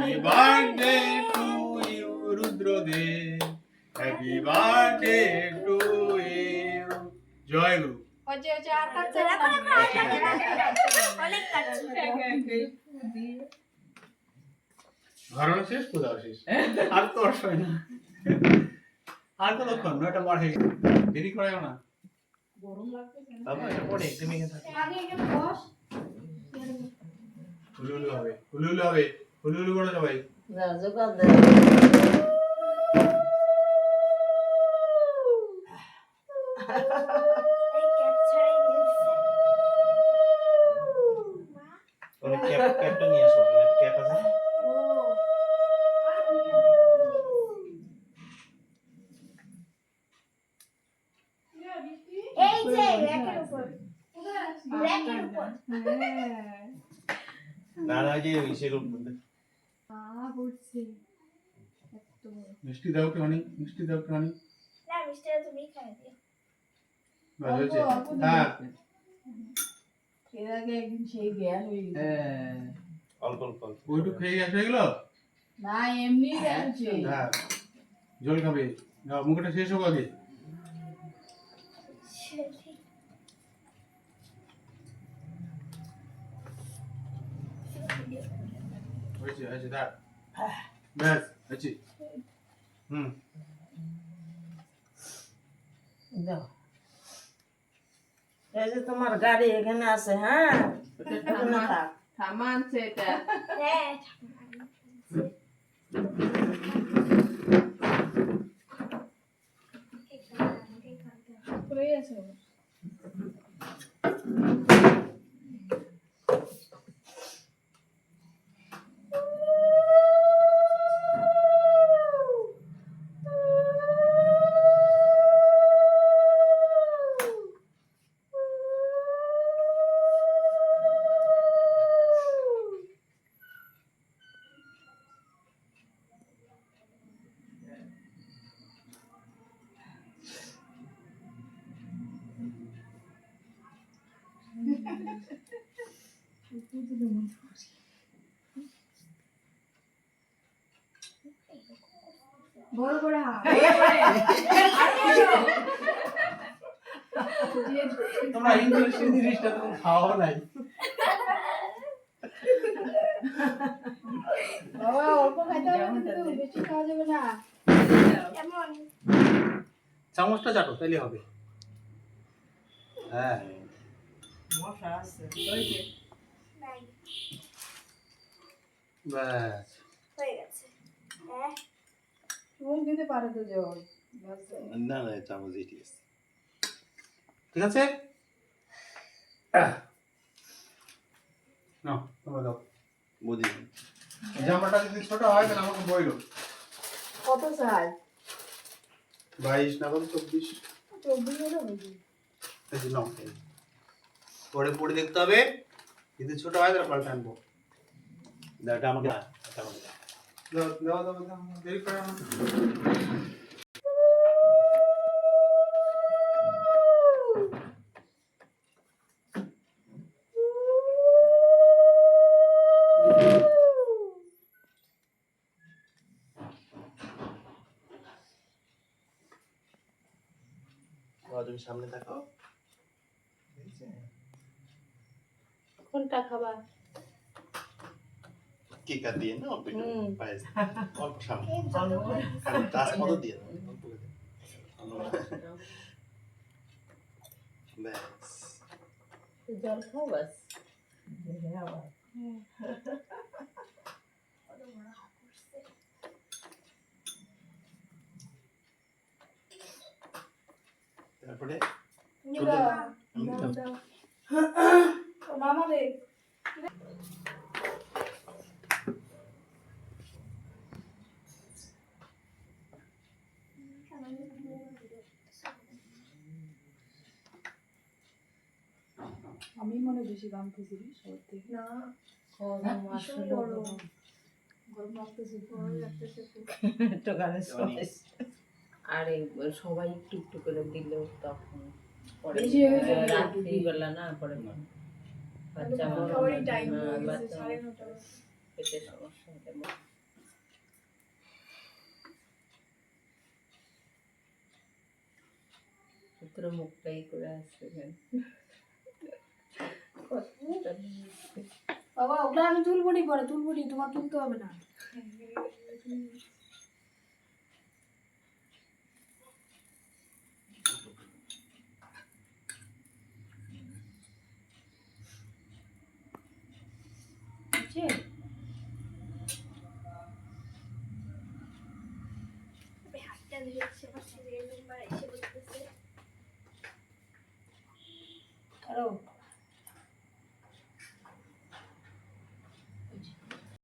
Happy birthday to you Rudradev, happy birthday to you. জয় গুরু। আর কাটছে না, অনেক কাটছে। ঘরানো শেষ, পূজা শেষ, আর তো অসয় না, আর কতক্ষণ? 9টা মার হয়ে গেছে, দেরি করাও না। গরম লাগতেছে না? বাবা এটা পড়ে তুমি এখানে থাকো। আগে এখানে বস। হুলুলু হবে, হুলুলু হবে, হুলুলু করে সবাই। যা জোগাড় দে। এই ক্যাপ ছাড়াই দিয়েছে। ওরে ক্যাপটা নিয়ে আসো, ক্যাপ আছে। ও এই যে র্যাকের উপর, র্যাকের উপর। না না, যে সেগুলো পড়ছে মিষ্টি দাও কি অনেক, মিষ্টি দাও কি অনেক। না মিষ্টিটা তুমি খাই দিও। বাস হয়েছে। অল্প হ্যাঁ এর আগে একদিন সেই জ্ঞান হয়ে গেছে। হ্যাঁ, অল্প অল্প অল্প। ওইটুকু খেয়ে গেছে এগুলো। না এমনি গেছে। হ্যাঁ, জল খাবে, যাও মুখটা শেষ হোক আগে। হয়েছে হয়েছে, দাঁড়, ব্যাস হয়েছে। হুম, যাও। এই যে তোমার গাড়ি এখানে আছে, হ্যাঁ? এখানে থাক। ঠাম্মা আনছে এটা। হ্যাঁ পড়ে আছে। বড় বড় হাত। তোমরা ইংলিশের জিনিসটা তো খাওয়াও নাই। বাবা অল্প খাইতে হবে কিন্তু বেশি খাওয়া যাবে না। এমন চামচটা চাটো তাইলে হবে। হ্যাঁ, মশা আছে। ওই যে নাই ব্যাস হয়ে গেছে। হ্যাঁ চুল দিতে পারে তো জল। না না, চামচ এই ঠিক আছে। ঠিক আছে। নাও তোমরা দাও। বুঝি জামাটা যদি ছোট হয় তাহলে আমাকে বইলো। কত চাই? 22 না বল 24। 24 হলে হয়ে যাবে। এই যে নাও, পরে পরে দেখতে হবে, যদি ছোট হয় তাহলে পাল্টে আনবো। এটা আমাকে না, এটা আমাকে না। দাও দাও দাও দাও, দেরি করে না। বাবা, তুমি সামনে থাকো। কোনটা খাবা? কেক আর দিয়ে না, অল্প একটু হুম। পায়েস অল্প সামনে, এই যত করে কারণ গাছ মতো দিয়ে দাও, অল্প করে দাও। ব্যাস। জল খাও বাস। কত বড় হাত করছে। তারপরে তুমি ছোট- দাও। আমি দাও, দাও। দাও। ও মামা দে। আমি মনে বেশি গান খুঁজি সব থেকে। না গরম আসলে গরম। গরম লাগতেছে। গরম লাগতেছে খুব। একটু গানের সবাই। আর এই সবাই একটু একটু করে দিল তখন পরে বেশি হয়ে যাবে। রাত্রিবেলা না পরে বাচ্চা খাবারই টাইম হ্যাঁ, হয়ে গেছে বাচ্চা 9:30 বাজে। পেটের সমস্যা হতে পারে। মাত্র মুখটাই করে আসছিলেন কতটা নিয়েছে। বাবা ওগুলো আমি তুলবনি পরে তুলবনি তোমার তুলতে হবে না বুঝছে? আমি হাতটা ধরেছি আমার সিরিয়াল নাম্বার এসে